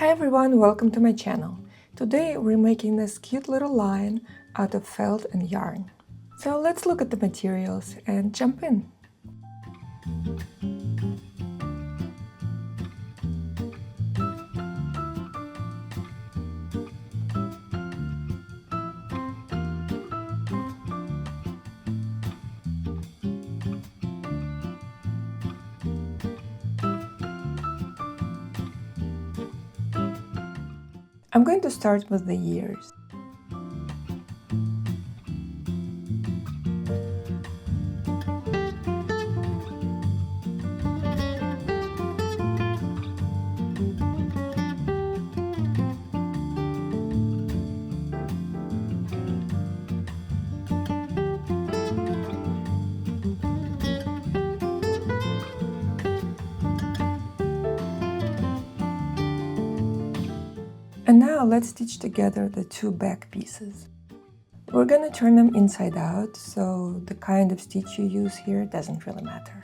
Hi everyone, welcome to my channel. Today we're making this cute little lion out of felt and yarn. So let's look at the materials and jump in. I'm going to start with the ears. And now let's stitch together the two back pieces. We're gonna turn them inside out, so the kind of stitch you use here doesn't really matter.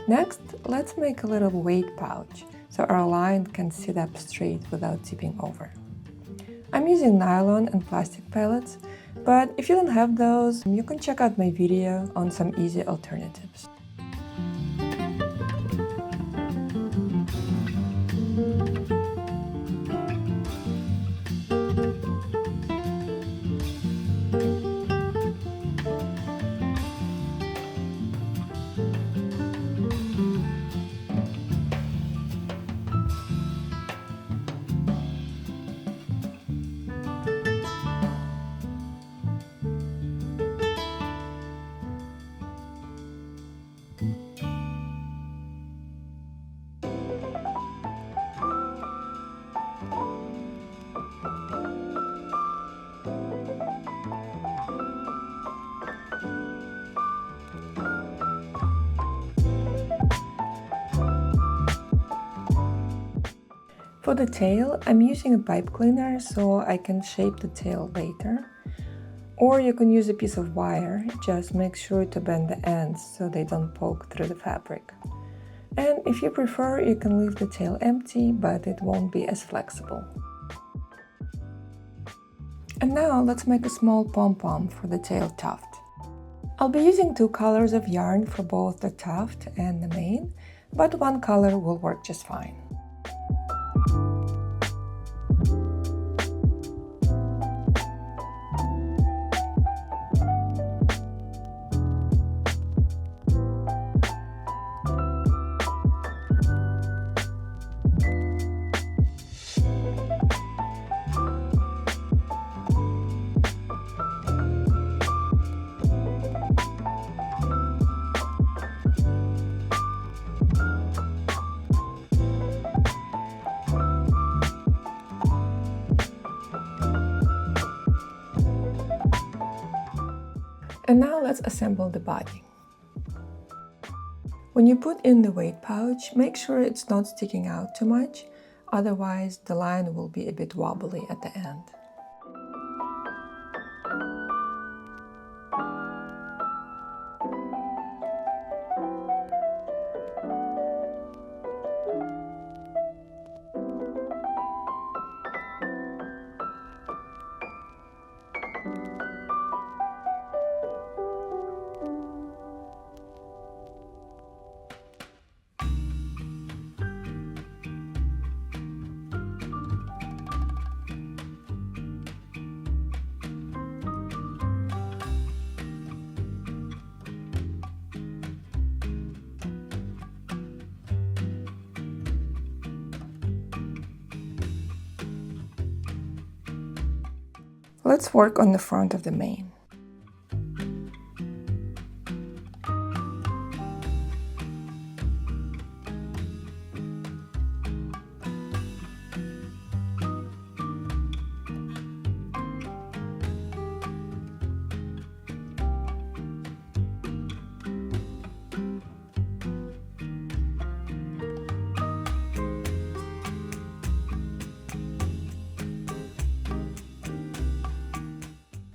Next, let's make a little weight pouch so our lion can sit up straight without tipping over. I'm using nylon and plastic pellets, but if you don't have those, you can check out my video on some easy alternatives. For the tail, I'm using a pipe cleaner so I can shape the tail later. Or you can use a piece of wire, just make sure to bend the ends so they don't poke through the fabric. And if you prefer, you can leave the tail empty, but it won't be as flexible. And now let's make a small pom-pom for the tail tuft. I'll be using two colors of yarn for both the tuft and the mane, but one color will work just fine. And now let's assemble the body. When you put in the weight pouch, make sure it's not sticking out too much, otherwise the line will be a bit wobbly at the end. Let's work on the front of the mane.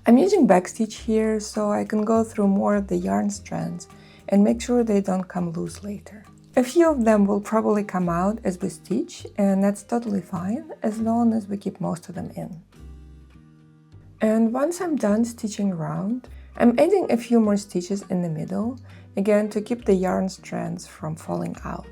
I'm using backstitch here so I can go through more of the yarn strands and make sure they don't come loose later. A few of them will probably come out as we stitch, and that's totally fine as long as we keep most of them in. And once I'm done stitching around, I'm adding a few more stitches in the middle, again to keep the yarn strands from falling out.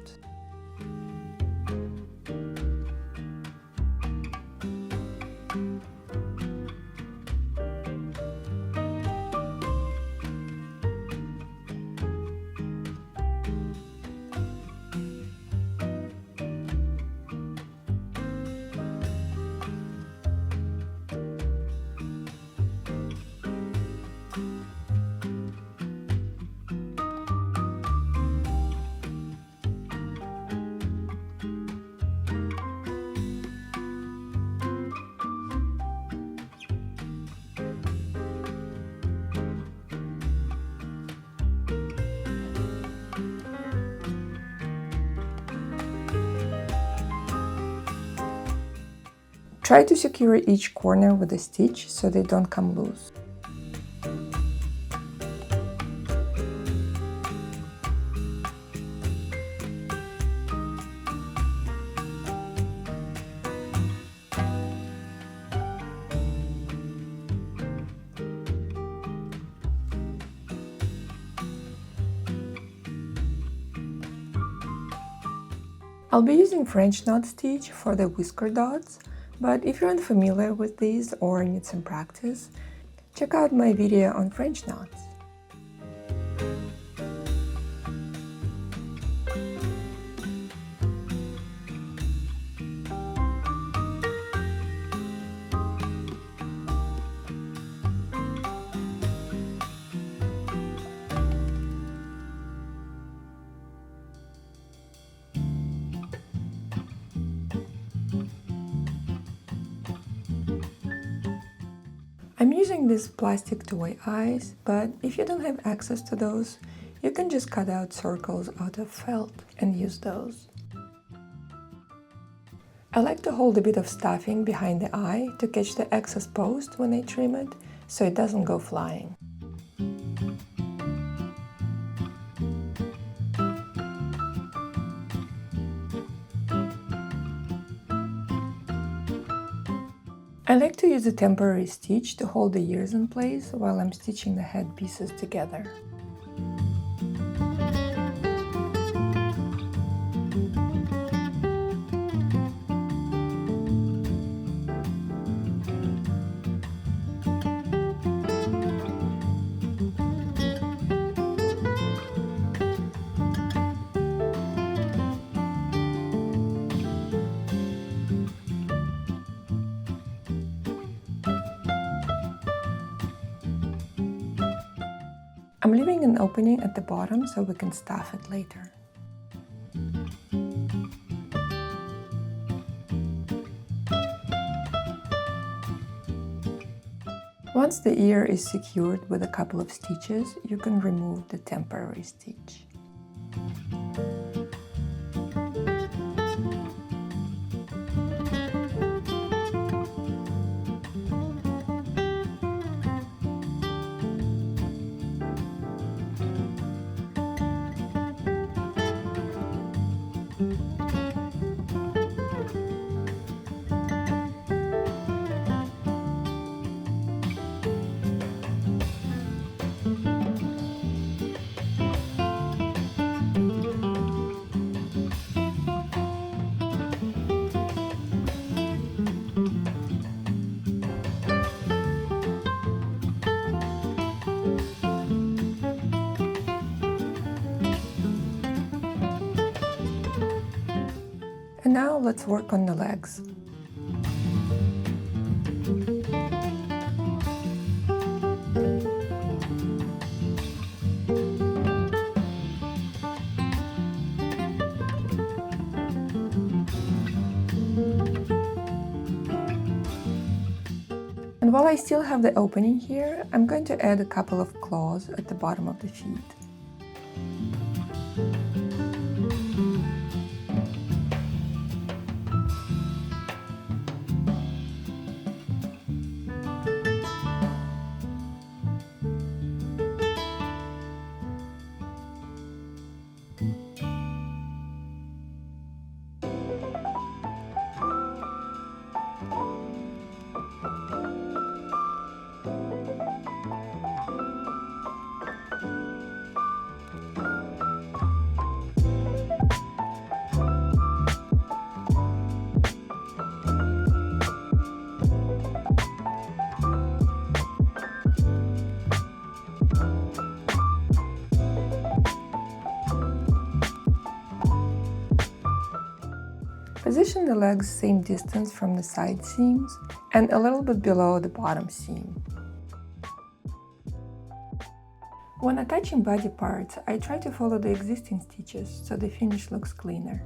Try to secure each corner with a stitch so they don't come loose. I'll be using French knot stitch for the whisker dots, but if you're unfamiliar with these or need some practice, check out my video on French knots. I'm using these plastic toy eyes, but if you don't have access to those, you can just cut out circles out of felt and use those. I like to hold a bit of stuffing behind the eye to catch the excess post when I trim it, so it doesn't go flying. I like to use a temporary stitch to hold the ears in place while I'm stitching the head pieces together. I'm leaving an opening at the bottom so we can stuff it later. Once the ear is secured with a couple of stitches, you can remove the temporary stitch. And now let's work on the legs. And while I still have the opening here, I'm going to add a couple of claws at the bottom of the feet. Position the legs same distance from the side seams and a little bit below the bottom seam. When attaching body parts, I try to follow the existing stitches so the finish looks cleaner.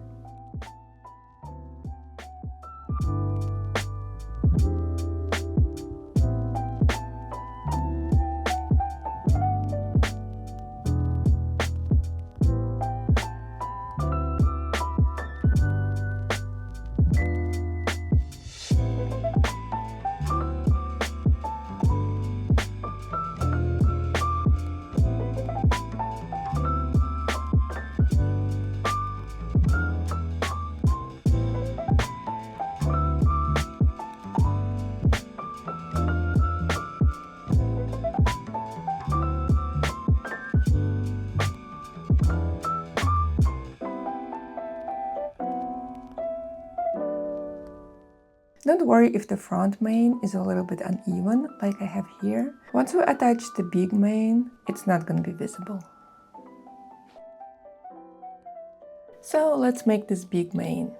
Don't worry if the front mane is a little bit uneven, like I have here. Once we attach the big mane, it's not going to be visible. So let's make this big mane.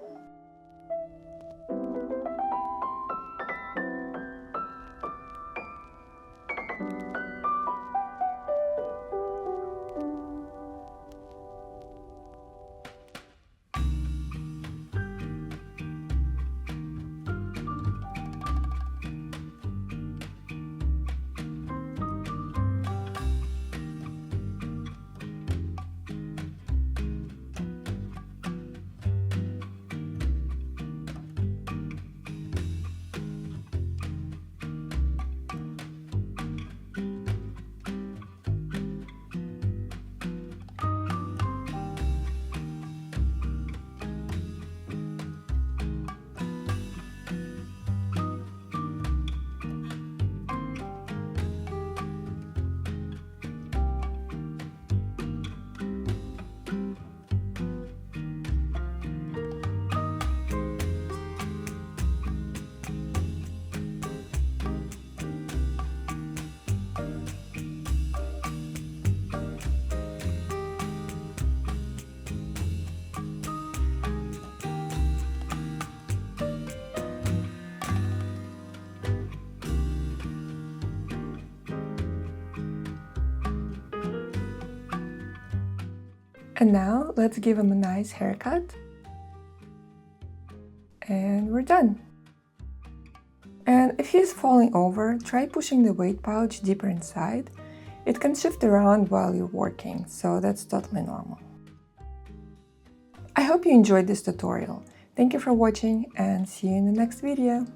And now let's give him a nice haircut. And we're done. And if he's falling over, try pushing the weight pouch deeper inside. It can shift around while you're working, so that's totally normal. I hope you enjoyed this tutorial. Thank you for watching and see you in the next video.